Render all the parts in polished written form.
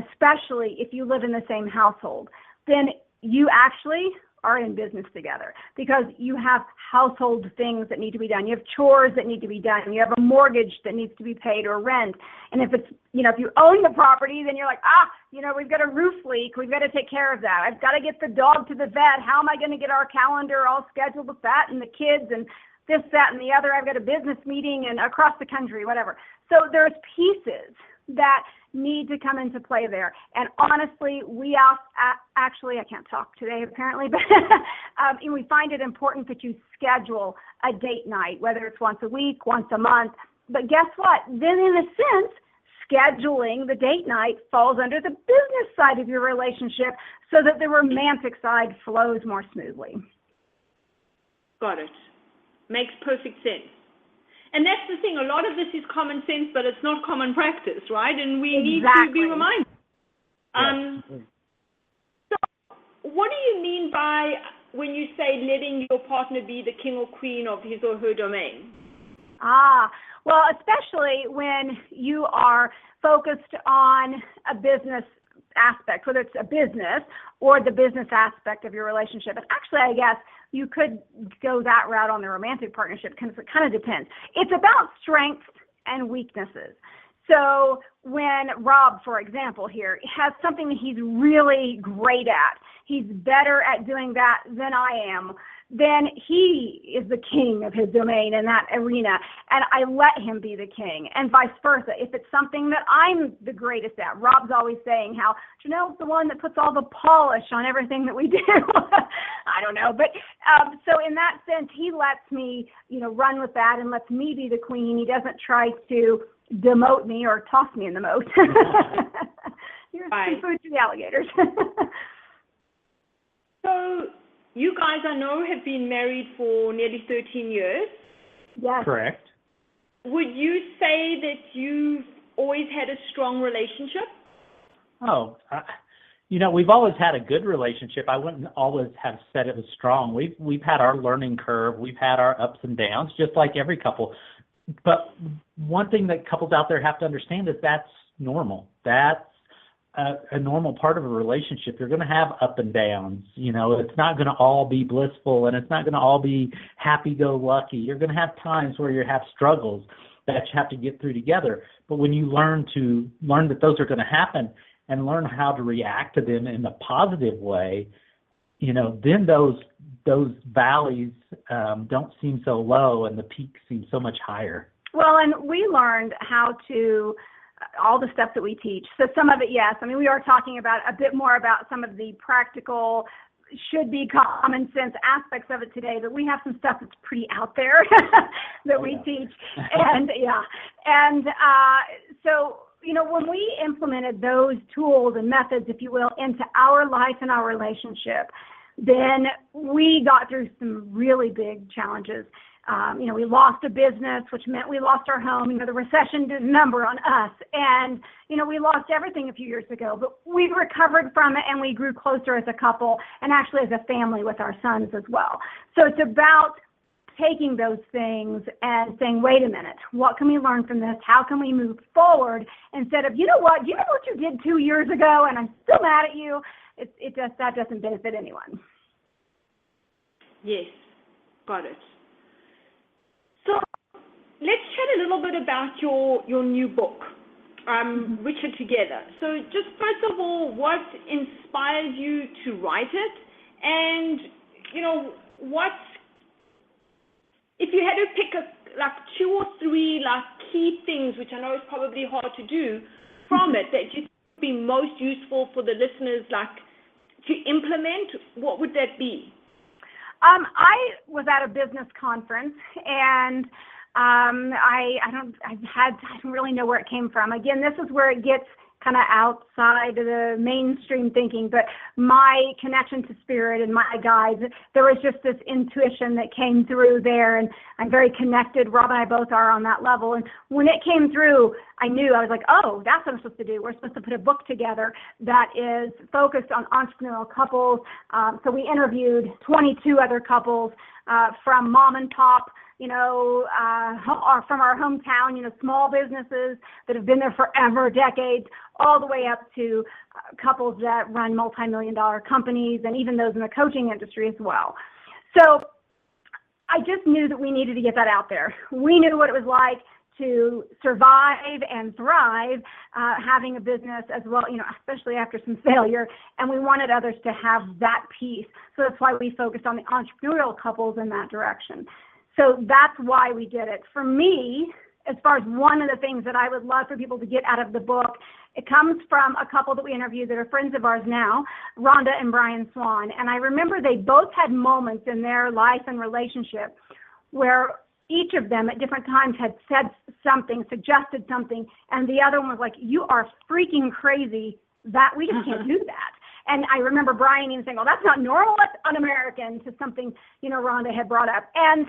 especially if you live in the same household, then you actually are in business together because you have household things that need to be done. You have chores that need to be done. You have a mortgage that needs to be paid or rent. And if it's, if you own the property, then you're like, we've got a roof leak. We've got to take care of that. I've got to get the dog to the vet. How am I going to get our calendar all scheduled with that and the kids and this, that, and the other? I've got a business meeting and across the country, whatever. So there's pieces that need to come into play there. And honestly, we actually, I can't talk today apparently, but we find it important that you schedule a date night, whether it's once a week, once a month. But guess what? Then in a sense, scheduling the date night falls under the business side of your relationship so that the romantic side flows more smoothly. Got it. Makes perfect sense. And that's the thing. A lot of this is common sense, but it's not common practice, right? And we need to be reminded. So what do you mean by when you say letting your partner be the king or queen of his or her domain? Well, especially when you are focused on a business aspect, whether it's a business or the business aspect of your relationship. And actually, I guess you could go that route on the romantic partnership because it kind of depends. It's about strengths and weaknesses. So when Rob, for example, here has something that he's really great at, he's better at doing that than I am, then he is the king of his domain in that arena, and I let him be the king, and vice versa. If it's something that I'm the greatest at, Rob's always saying how Janelle's the one that puts all the polish on everything that we do. I don't know, but so in that sense, he lets me, run with that and lets me be the queen. He doesn't try to demote me or toss me in the moat. Here's some food to the alligators. So you guys, I know, have been married for nearly 13 years. Yes. Correct. Would you say that you've always had a strong relationship? Oh, we've always had a good relationship. I wouldn't always have said it was strong. We've had our learning curve. We've had our ups and downs, just like every couple. But one thing that couples out there have to understand is that's normal. That's a normal part of a relationship. You're going to have up and downs. It's not going to all be blissful, and it's not going to all be happy-go-lucky. You're going to have times where you have struggles that you have to get through together. But when you learn that those are going to happen and learn how to react to them in a positive way, then those valleys don't seem so low and the peaks seem so much higher. Well, and we learned how to all the stuff that we teach. So some of it, yes. I mean, we are talking about a bit more about some of the practical, should be common sense aspects of it today, but we have some stuff that's pretty out there that we teach. And so, when we implemented those tools and methods, if you will, into our life and our relationship, then we got through some really big challenges. We lost a business, which meant we lost our home. The recession did a number on us. And, we lost everything a few years ago. But we recovered from it, and we grew closer as a couple and actually as a family with our sons as well. So it's about taking those things and saying, wait a minute, what can we learn from this? How can we move forward? Instead of, do you know what you did 2 years ago, and I'm still mad at you? That doesn't benefit anyone. Yes, got it. So let's chat a little bit about your new book, Richer Together. So just first of all, what inspired you to write it? And, if you had to pick two or three key things, which I know is probably hard to do, from it that you think would be most useful for the listeners to implement, what would that be? I was at a business conference, and I don't really know where it came from. Again, this is where it gets kind of outside of the mainstream thinking, but my connection to spirit and my guides, there was just this intuition that came through there, and I'm very connected. Rob and I both are on that level, and when it came through, I knew. I was like, oh, that's what I'm supposed to do. We're supposed to put a book together that is focused on entrepreneurial couples. So we interviewed 22 other couples from mom and pop, from our hometown, small businesses that have been there forever, decades, all the way up to couples that run multi-million-dollar companies and even those in the coaching industry as well. So I just knew that we needed to get that out there. We knew what it was like to survive and thrive having a business as well, especially after some failure, and we wanted others to have that piece. So that's why we focused on the entrepreneurial couples in that direction. So that's why we did it. For me, as far as one of the things that I would love for people to get out of the book, it comes from a couple that we interviewed that are friends of ours now, Rhonda and Brian Swan. And I remember they both had moments in their life and relationship where each of them at different times had said something, suggested something, and the other one was like, you are freaking crazy, that we just can't do that. And I remember Brian even saying, well, that's not normal, that's un-American, to something, Rhonda had brought up. And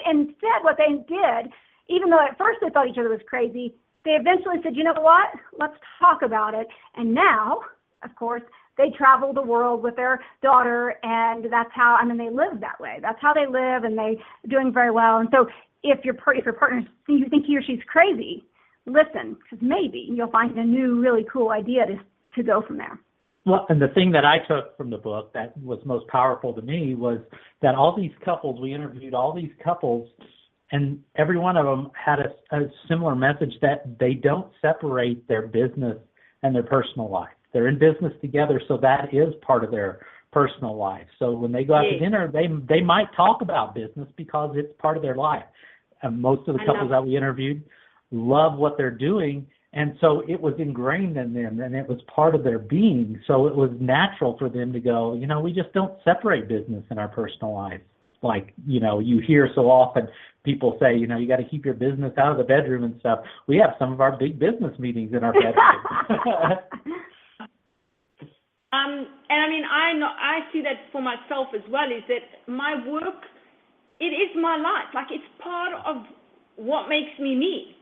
instead what they did, even though at first they thought each other was crazy, they eventually said, you know what, let's talk about it. And now, of course, they travel the world with their daughter, and that's how, they live that way. That's how they live, and they're doing very well. And so if your partner, you think he or she's crazy, listen, because maybe you'll find a new, really cool idea to go from there. Well, and the thing that I took from the book that was most powerful to me was that all these couples, we interviewed all these couples, and every one of them had a similar message that they don't separate their business and their personal life. They're in business together, so that is part of their personal life. So when they go out to dinner, they might talk about business because it's part of their life. And most of the couples that we interviewed love what they're doing, and so it was ingrained in them, and it was part of their being. So it was natural for them to go, we just don't separate business and our personal life. Like, you hear so often people say, you got to keep your business out of the bedroom and stuff. We have some of our big business meetings in our bedroom. And I see that for myself as well, is that my work, it is my life. Like, it's part of what makes me me.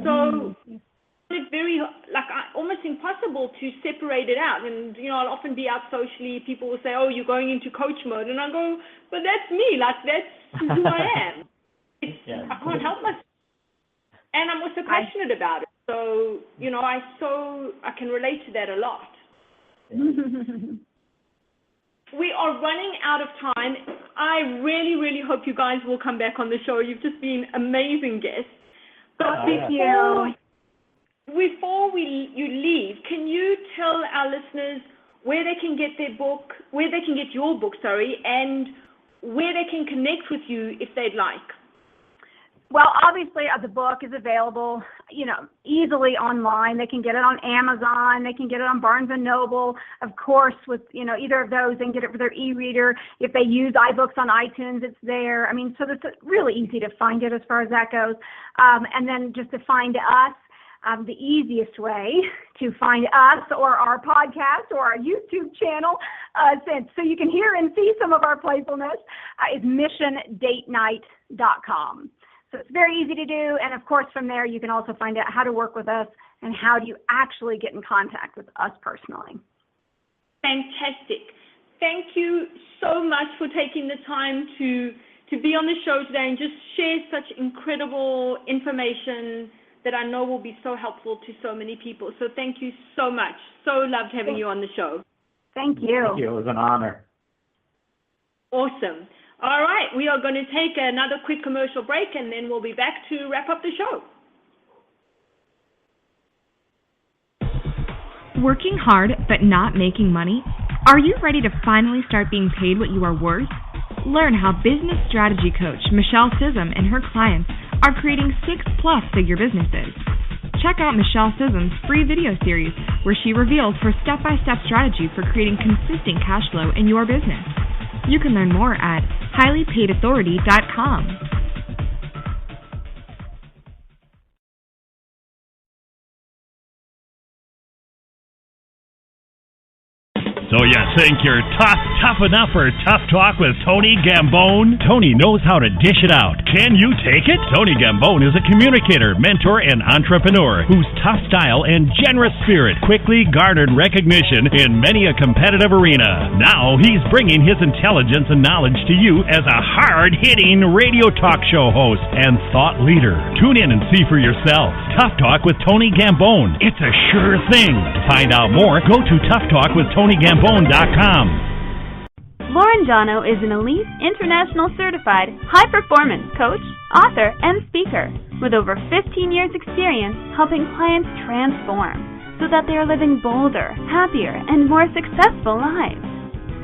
So it's very, almost impossible to separate it out. And, I'll often be out socially. People will say, oh, you're going into coach mode. And I go, but that's me. That's who I am. I can't help myself. And I'm also passionate about it. So, I can relate to that a lot. We are running out of time. I really, really hope you guys will come back on the show. You've just been amazing guests. But before you leave, can you tell our listeners where they can get your book, and where they can connect with you if they'd like? Well, obviously, the book is available, easily online. They can get it on Amazon. They can get it on Barnes & Noble. Of course, with, either of those, they can get it for their e-reader. If they use iBooks on iTunes, it's there. So it's really easy to find it as far as that goes. And then just to find us, the easiest way to find us or our podcast or our YouTube channel, so you can hear and see some of our playfulness, is missiondatenight.com. So it's very easy to do, and of course from there you can also find out how to work with us and how do you actually get in contact with us personally. Fantastic. Thank you so much for taking the time to be on the show today and just share such incredible information that I know will be so helpful to so many people. So thank you so much. So loved having you on the show. Thank you. Thank you. It was an honor. Awesome. All right, we are going to take another quick commercial break, and then we'll be back to wrap up the show. Working hard but not making money? Are you ready to finally start being paid what you are worth? Learn how business strategy coach Michelle Sissom and her clients are creating 6-plus-figure businesses. Check out Michelle Sissom's free video series where she reveals her step-by-step strategy for creating consistent cash flow in your business. You can learn more at highlypaidauthority.com. So you think you're tough enough for Tough Talk with Tony Gambone? Tony knows how to dish it out. Can you take it? Tony Gambone is a communicator, mentor, and entrepreneur whose tough style and generous spirit quickly garnered recognition in many a competitive arena. Now he's bringing his intelligence and knowledge to you as a hard-hitting radio talk show host and thought leader. Tune in and see for yourself. Tough Talk with Tony Gambone. It's a sure thing. To find out more, go to toughtalkwithtonyGambone.com. Lauren Jawno is an elite, international certified, high-performance coach, author, and speaker with over 15 years' experience helping clients transform so that they are living bolder, happier, and more successful lives.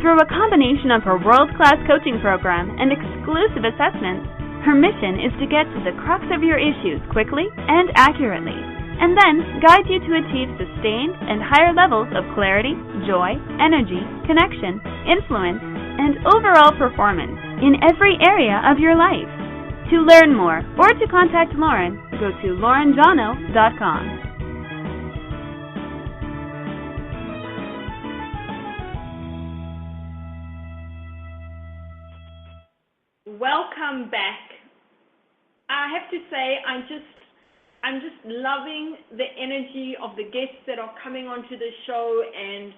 Through a combination of her world-class coaching program and exclusive assessments, her mission is to get to the crux of your issues quickly and accurately, and then guide you to achieve sustained and higher levels of clarity, joy, energy, connection, influence, and overall performance in every area of your life. To learn more or to contact Lauren, go to laurenjawno.com. Welcome back. I have to say, I'm just loving the energy of the guests that are coming onto the show and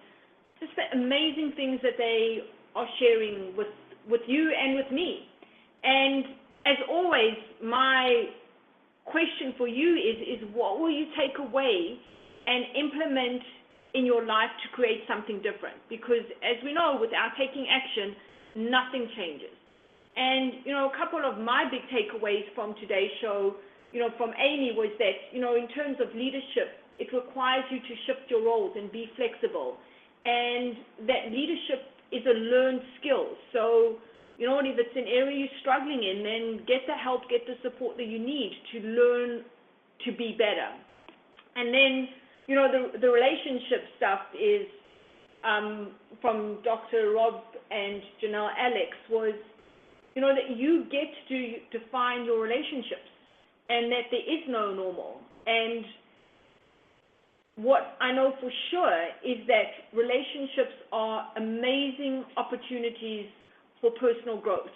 just the amazing things that they are sharing with you and with me. And as always, my question for you is what will you take away and implement in your life to create something different? Because as we know, without taking action, nothing changes. And, a couple of my big takeaways from today's show, from Amy was that, in terms of leadership, it requires you to shift your roles and be flexible. And that leadership is a learned skill. So, if it's an area you're struggling in, then get the help, get the support that you need to learn to be better. And then, the relationship stuff is from Dr. Rob and Janelle Alex was, that you get to define your relationships and that there is no normal. And what I know for sure is that relationships are amazing opportunities for personal growth.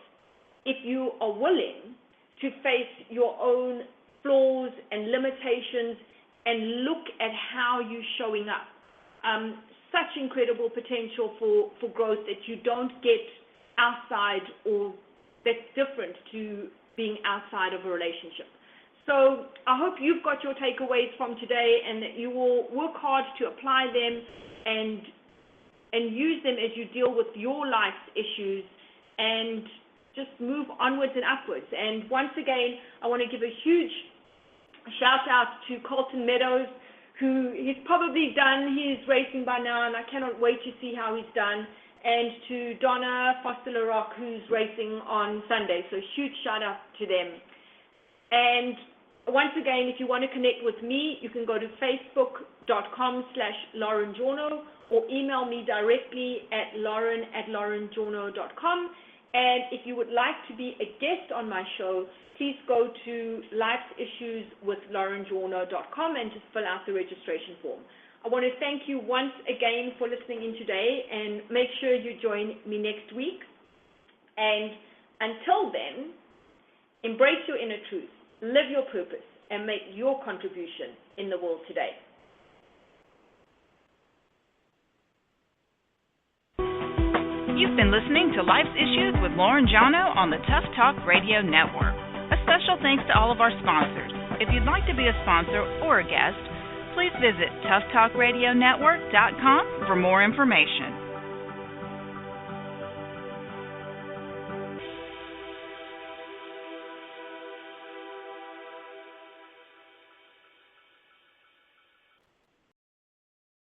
If you are willing to face your own flaws and limitations and look at how you're showing up, such incredible potential for growth that you don't get outside or that's different to being outside of a relationship. So I hope you've got your takeaways from today and that you will work hard to apply them and use them as you deal with your life's issues and just move onwards and upwards. And once again, I want to give a huge shout out to Colton Meadows, who he's probably done his racing by now, and I cannot wait to see how he's done. And to Donna Foster-LaRock, who's racing on Sunday. So huge shout out to them. And once again, if you want to connect with me, you can go to facebook.com/Lauren Jawno or email me directly at lauren@laurenjawno.com. And if you would like to be a guest on my show, please go to lifeissueswithlaurenjawno.com and just fill out the registration form. I want to thank you once again for listening in today, and make sure you join me next week. And until then, embrace your inner truth, live your purpose, and make your contribution in the world today. You've been listening to Life's Issues with Lauren Jawno on the Tough Talk Radio Network. A special thanks to all of our sponsors. If you'd like to be a sponsor or a guest, please visit toughtalkradionetwork.com for more information.